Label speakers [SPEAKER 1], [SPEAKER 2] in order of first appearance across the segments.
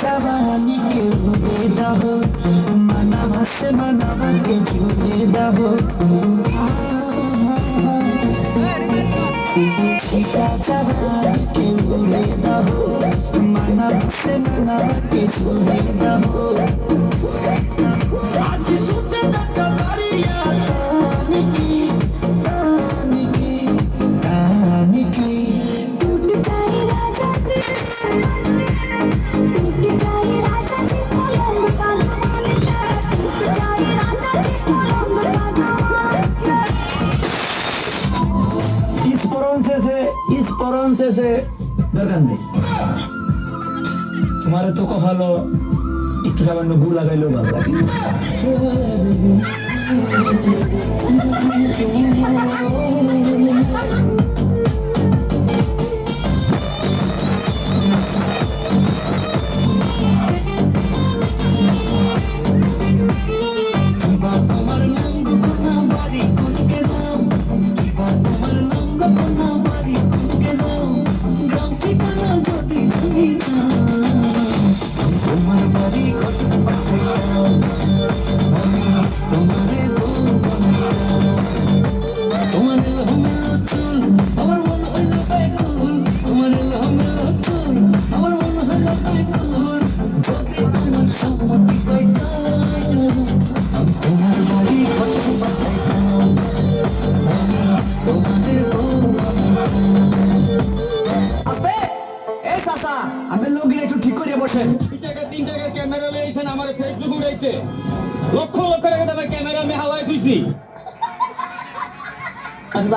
[SPEAKER 1] जवानी के भूले दहो मनवा से मनवा के झूले दहो जवानी के भूले दहो मनवा से मनवा के झूले दहो आज सुते तक करिया तानी की
[SPEAKER 2] टूट जाए राजा जी
[SPEAKER 1] से দরকার নেই তোমার তো কফালো একটু সামান্য গু লাগাইলেও ভালো লাগে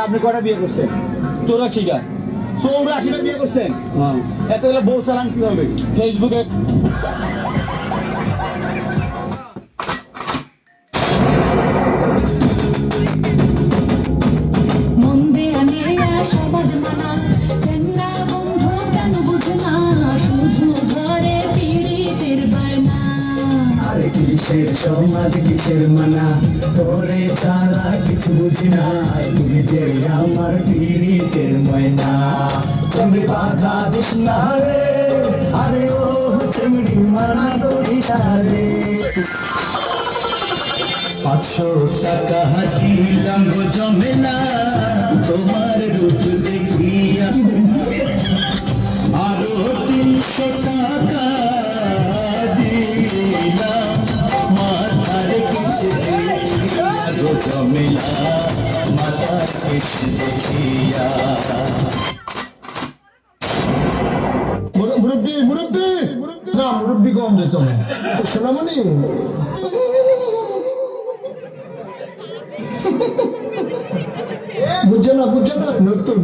[SPEAKER 1] আপনি কটা বিয়ে করছেন 84টা 84টা বিয়ে করছেন এতগুলো বউ চালান কি হবে ফেসবুকে
[SPEAKER 3] কিসের সমাজ কিসের মানা তোরে ছাড়া কিছু বুঝি না তুই যে আমার পীড়িতের ময়না তুমি বাধা দিস না রে আরে ও চিমড়ি মানা করিস রে 500 টাকা দিলাম জমে না তোমার রূপ দেখিয়া আরো 300 টাকা জমিলা মাতা কৃষ্ণ দেখিয়া মুরব্বী না মুরব্বী কম যেত সোনামণি বুঝছো না নতুন